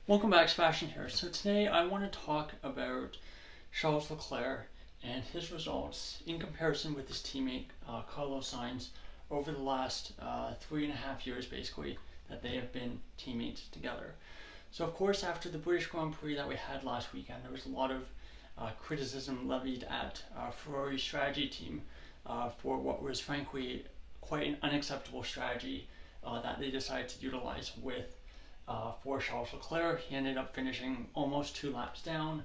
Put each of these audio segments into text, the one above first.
Welcome back, Sebastian here. So today I want to talk about Charles Leclerc and his results in comparison with his teammate Carlos Sainz over the last 3.5 years basically that they have been teammates together. So of course after the British Grand Prix that we had last weekend, there was a lot of criticism levied at Ferrari's strategy team for what was frankly quite an unacceptable strategy that they decided to utilize for Charles Leclerc. He ended up finishing almost 2 laps down,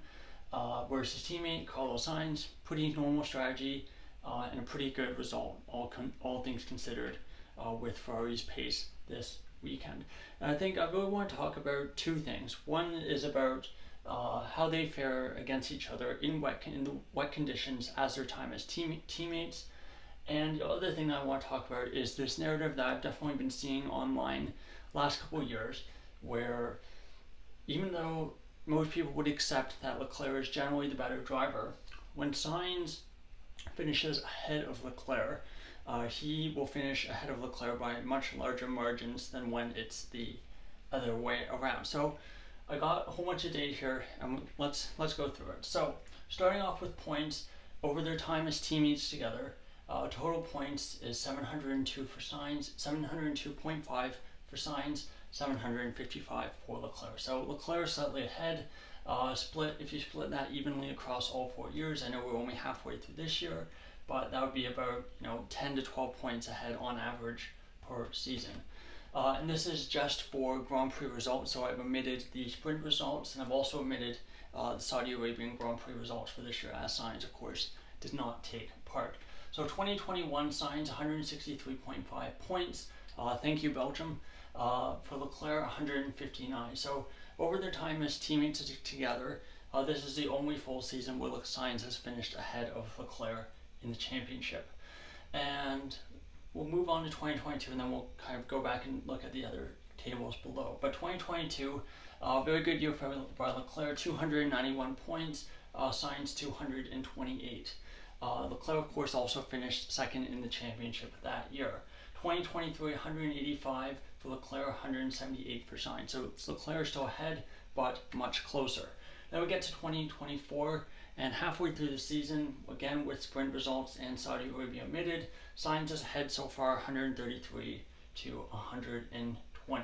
whereas his teammate Carlos Sainz, pretty normal strategy and a pretty good result, all things considered, with Ferrari's pace this weekend. And I think I really want to talk about two things. One is about how they fare against each other in the wet conditions as their time as teammates. And the other thing I want to talk about is this narrative that I've definitely been seeing online last couple of years, where even though most people would accept that Leclerc is generally the better driver, when Sainz finishes ahead of Leclerc, he will finish ahead of Leclerc by much larger margins than when it's the other way around. So I got a whole bunch of data here, and let's go through it. So starting off with points over their time as teammates together, total points is 702 for Sainz, 702.5 for Sainz, 755 for Leclerc. So Leclerc slightly ahead. If you split that evenly across all 4 years, I know we're only halfway through this year, but that would be about 10 to 12 points ahead on average per season. And this is just for Grand Prix results, so I've omitted the sprint results, and I've also omitted the Saudi Arabian Grand Prix results for this year, as Sainz, of course, did not take part. So 2021, Sainz 163.5 points. Thank you, Belgium. For Leclerc, 159. So over their time as teammates together, this is the only full season where Sainz has finished ahead of Leclerc in the championship. And we'll move on to 2022, and then we'll kind of go back and look at the other tables below. But 2022, very good year for Leclerc, 291 points, Sainz 228. Leclerc, of course, also finished second in the championship that year. 2023, 185 for Leclerc, 178 for Sainz. So Leclerc still ahead, but much closer. Then we get to 2024, and halfway through the season, again with sprint results and Saudi Arabia omitted, Sainz is ahead so far, 133 to 120.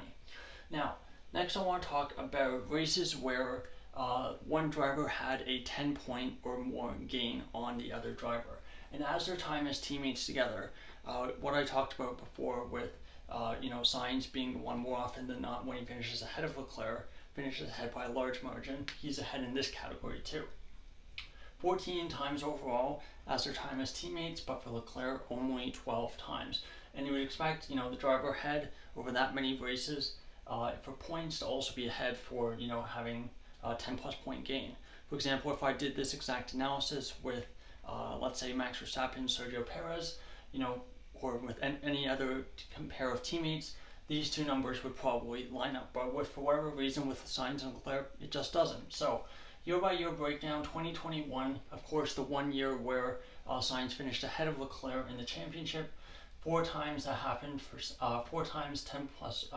Now, next I want to talk about races where one driver had a 10-point or more gain on the other driver. And as their time as teammates together, what I talked about before with Sainz being the one more often than not when he finishes ahead of Leclerc, finishes ahead by a large margin, he's ahead in this category too. 14 times overall as their time as teammates, but for Leclerc only 12 times. And you would expect the driver ahead over that many races for points to also be ahead for having a 10 plus point gain. For example, if I did this exact analysis with let's say Max Verstappen, Sergio Perez, or with any other pair of teammates, these two numbers would probably line up. But for whatever reason with Sainz and Leclerc, it just doesn't. So year by year breakdown, 2021, of course, the 1 year where Sainz finished ahead of Leclerc in the championship. 4 times that happened for 4 times 10 plus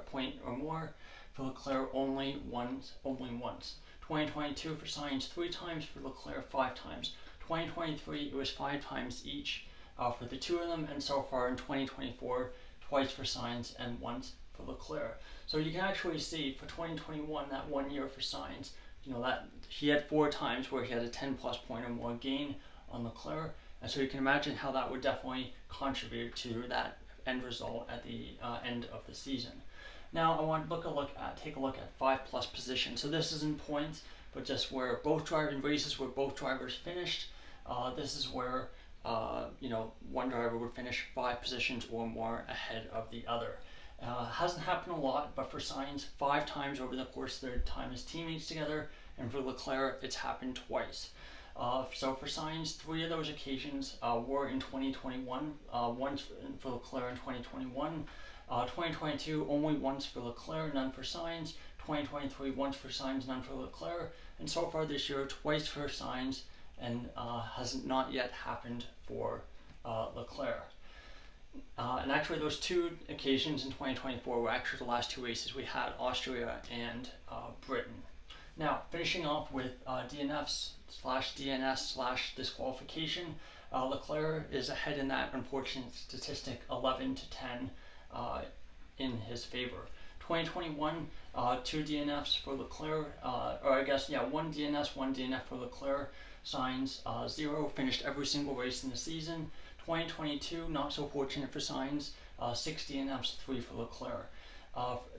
point or more. For Leclerc, only once. 2022 for Sainz, 3 times. For Leclerc, 5 times. 2023, it was 5 times each for the two of them, and so far in 2024, twice for Sainz and once for Leclerc. So you can actually see for 2021, that 1 year for Sainz, that he had 4 times where he had a 10 plus point or more gain on Leclerc, and so you can imagine how that would definitely contribute to that end result at the end of the season. Now I want to take a look at 5 plus positions. So this isn't points, but just where races where both drivers finished. This is where one driver would finish 5 positions or more ahead of the other. Hasn't happened a lot, but for Sainz, 5 times over the course of their time as teammates together, and for Leclerc, it's happened twice. So for Sainz, 3 of those occasions were in 2021, once for Leclerc in 2021. 2022, only once for Leclerc, none for Sainz. 2023, once for Sainz, none for Leclerc. And so far this year, twice for Sainz, and has not yet happened for Leclerc. And actually, those two occasions in 2024 were actually the last two races we had, Austria and Britain. Now, finishing off with DNFs slash DNS slash disqualification, Leclerc is ahead in that unfortunate statistic, 11 to 10 in his favor. 2021, two DNFs for Leclerc, one DNS, one DNF for Leclerc. Sainz, 0, finished every single race in the season. 2022, not so fortunate for Sainz, 6 DNFs, 3 for Leclerc.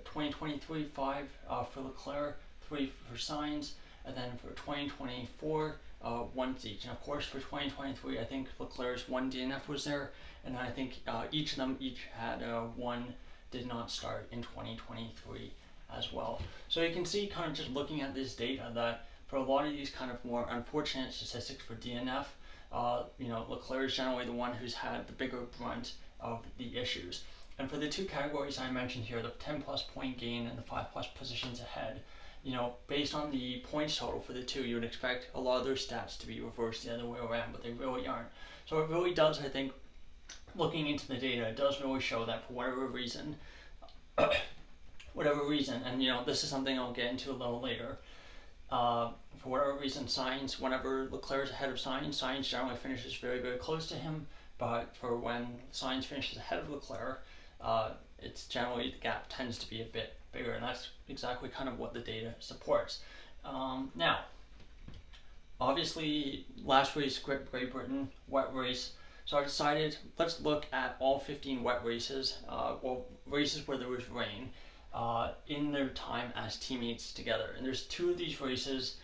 2023, 5 for Leclerc, 3 for Sainz, and then for 2024, 1 each. And of course, for 2023, I think Leclerc's 1 DNF was there, and I think each of them had 1 did not start in 2023 as well. So you can see, kind of just looking at this data, that for a lot of these kind of more unfortunate statistics for DNF, Leclerc is generally the one who's had the bigger brunt of the issues. And for the two categories I mentioned here, the 10 plus point gain and the 5 plus positions ahead, based on the points total for the two, you would expect a lot of those stats to be reversed the other way around, but they really aren't. So it really does, I think, looking into the data, it does really show that for whatever reason, and this is something I'll get into a little later, for whatever reason, Sainz, whenever Leclerc is ahead of Sainz generally finishes very, very close to him, but for when Sainz finishes ahead of Leclerc, it's generally the gap tends to be a bit bigger, and that's exactly kind of what the data supports. Now, obviously, last race, Great Britain, wet race, so I decided, let's look at all 15 wet races, races where there was rain, in their time as teammates together. And there's 2 of these races,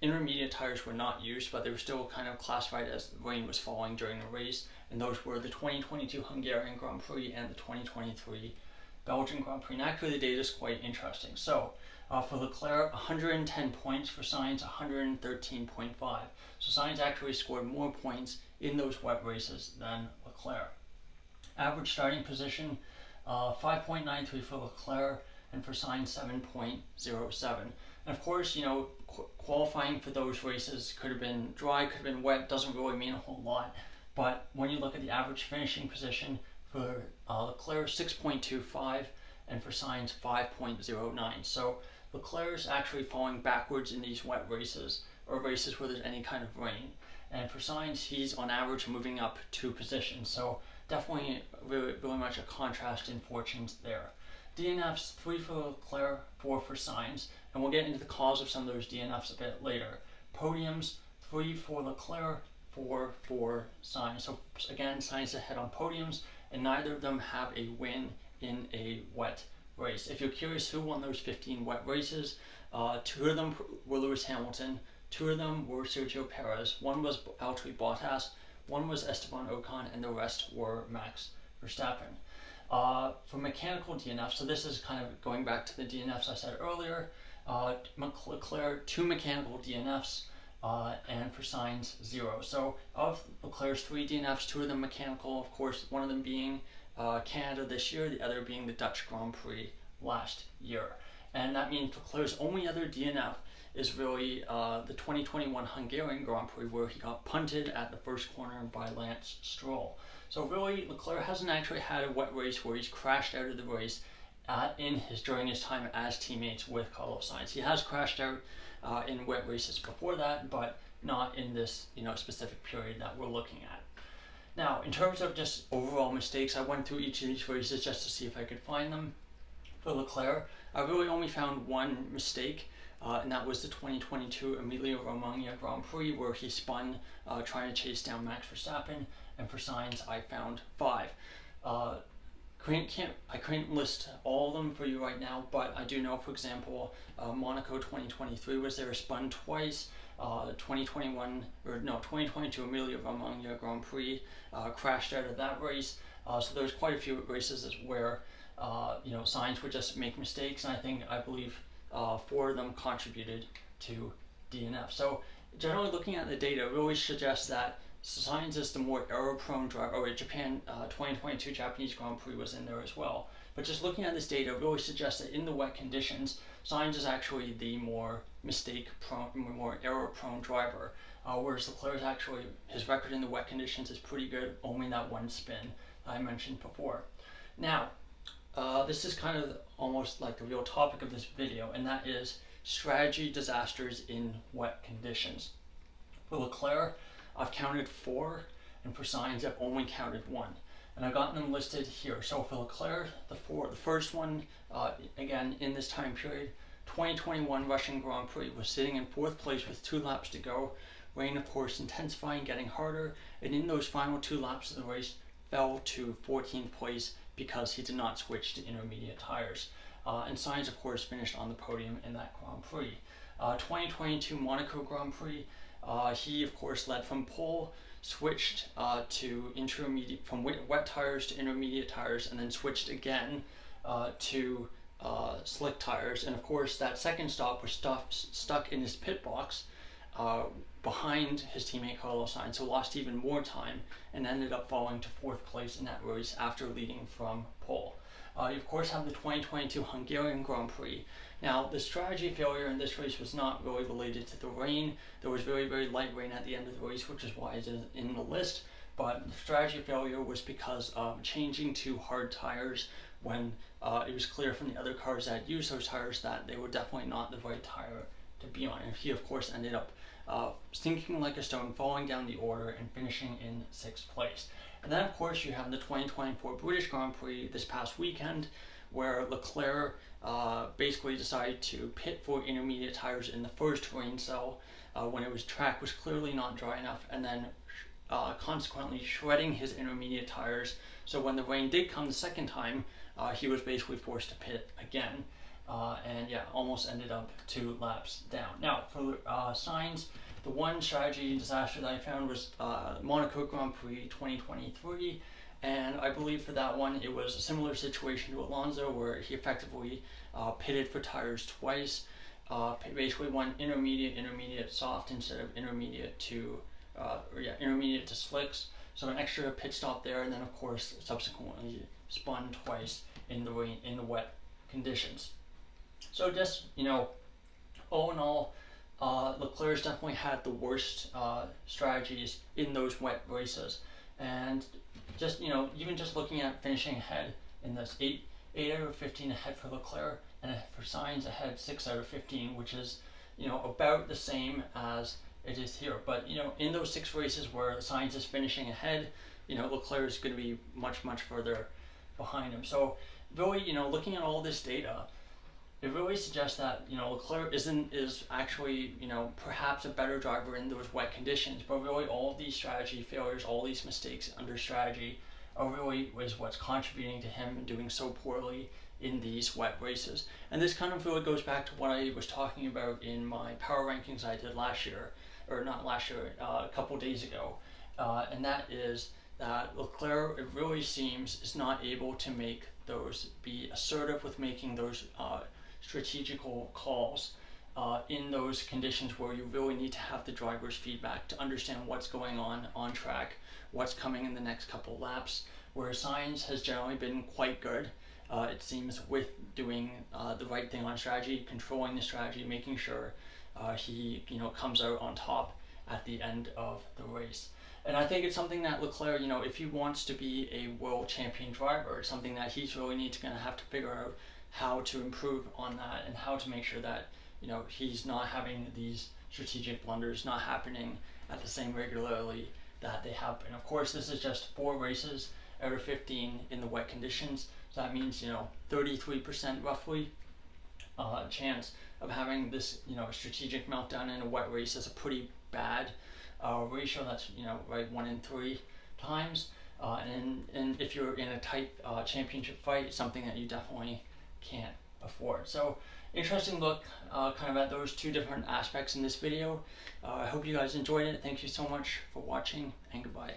intermediate tires were not used, but they were still kind of classified as rain was falling during the race, and those were the 2022 Hungarian Grand Prix and the 2023 Belgian Grand Prix. And actually the data is quite interesting. So for Leclerc, 110 points, for Sainz 113.5. So Sainz actually scored more points in those wet races than Leclerc. Average starting position, 5.93 for Leclerc, and for Sainz 7.07. And of course, qualifying for those races could have been dry, could have been wet, doesn't really mean a whole lot. But when you look at the average finishing position for Leclerc, 6.25, and for Sainz 5.09. So Leclerc is actually falling backwards in these wet races, or races where there's any kind of rain. And for Sainz, he's on average moving up 2 positions. So definitely really, really much a contrast in fortunes there. DNFs, 3 for Leclerc, 4 for Sainz, and we'll get into the cause of some of those DNFs a bit later. Podiums, 3 for Leclerc, 4 for Sainz. So again, Sainz ahead on podiums, and neither of them have a win in a wet race. If you're curious who won those 15 wet races, 2 of them were Lewis Hamilton, 2 of them were Sergio Perez, 1 was Valtteri Bottas, 1 was Esteban Ocon, and the rest were Max Verstappen. For mechanical DNFs, so this is kind of going back to the DNFs I said earlier, Leclerc 2 mechanical DNFs, and for Sainz 0. So of Leclerc's 3 DNFs, 2 of them mechanical, of course, one of them being Canada this year, the other being the Dutch Grand Prix last year. And that means Leclerc's only other DNF is really the 2021 Hungarian Grand Prix, where he got punted at the first corner by Lance Stroll. So really, Leclerc hasn't actually had a wet race where he's crashed out of the race during his time as teammates with Carlos Sainz. He has crashed out in wet races before that, but not in this specific period that we're looking at. Now, in terms of just overall mistakes, I went through each of these races just to see if I could find them. For Leclerc, I really only found 1 mistake, and that was the 2022 Emilia-Romagna Grand Prix, where he spun trying to chase down Max Verstappen, and for Sainz I found 5. I couldn't list all of them for you right now, but I do know, for example, Monaco 2023 was there, spun twice. 2022 Emilia-Romagna Grand Prix, crashed out of that race. So there's quite a few races where Sainz would just make mistakes, and I believe 4 of them contributed to DNF. So generally, looking at the data really suggests that Sainz is the more error-prone driver. Oh, Japan 2022 Japanese Grand Prix was in there as well. But just looking at this data really suggests that in the wet conditions, Sainz is actually the more mistake-prone, more error-prone driver. Whereas Leclerc, actually, his record in the wet conditions is pretty good, only that 1 spin. I mentioned before. Now, this is kind of almost like the real topic of this video, and that is strategy disasters in wet conditions. For Leclerc, I've counted 4, and for Sainz, I've only counted 1. And I've got them listed here. So for Leclerc, the first one, again, in this time period, 2021 Russian Grand Prix, was sitting in 4th place with 2 laps to go. Rain, of course, intensifying, getting harder, and in those final 2 laps of the race, fell to 14th place because he did not switch to intermediate tires. And Sainz, of course, finished on the podium in that Grand Prix. 2022 Monaco Grand Prix, he, of course, led from pole, switched to intermediate, from wet tires to intermediate tires, and then switched again to slick tires. And of course, that second stop was stuck in his pit box behind his teammate Carlos Sainz, so lost even more time and ended up falling to 4th place in that race after leading from pole. You of course have the 2022 Hungarian Grand Prix. Now, the strategy failure in this race was not really related to the rain. There was very, very light rain at the end of the race, which is why it is in the list. But the strategy failure was because of changing to hard tires when it was clear from the other cars that had used those tires that they were definitely not the right tire to be on. And he, of course, ended up sinking like a stone, falling down the order, and finishing in 6th place. And then, of course, you have the 2024 British Grand Prix this past weekend, where Leclerc basically decided to pit for intermediate tires in the first rain cell when track was clearly not dry enough, and then consequently shredding his intermediate tires. So when the rain did come the second time, he was basically forced to pit again. And yeah, almost ended up 2 laps down. Now, for Sainz, the one strategy disaster that I found was Monaco Grand Prix 2023, and I believe for that one it was a similar situation to Alonso, where he effectively pitted for tires twice, basically went intermediate soft instead of intermediate to slicks, so an extra pit stop there, and then of course subsequently spun twice in the rain, in the wet conditions. So just, all in all, Leclerc's definitely had the worst strategies in those wet races. And just, even just looking at finishing ahead in this 8 out of 15 ahead for Leclerc, and for Sainz ahead 6 out of 15, which is, about the same as it is here. But, in those 6 races where Sainz is finishing ahead, Leclerc is going to be much, much further behind him. So really, looking at all this data, it really suggests that Leclerc is actually perhaps a better driver in those wet conditions, but really all of these strategy failures, all these mistakes under strategy, are really is what's contributing to him doing so poorly in these wet races. And this kind of really goes back to what I was talking about in my power rankings I did last year, or not last year, a couple days ago, and that is that Leclerc, it really seems, is not able to be assertive with making those strategical calls in those conditions where you really need to have the driver's feedback to understand what's going on track, what's coming in the next couple laps, where Sainz has generally been quite good, it seems, with doing the right thing on strategy, controlling the strategy, making sure he comes out on top at the end of the race. And I think it's something that Leclerc, if he wants to be a world champion driver, it's something that he's really going to have to figure out how to improve on that, and how to make sure that he's not having these strategic blunders not happening at the same regularly that they have been. Of course, this is just 4 races out of 15 in the wet conditions, so that means 33% roughly chance of having this strategic meltdown in a wet race is a pretty bad ratio. That's right, 1 in 3 times, and if you're in a tight championship fight, it's something that you definitely can't afford. So interesting look kind of at those 2 different aspects in this video. I hope you guys enjoyed it. Thank you so much for watching, and goodbye.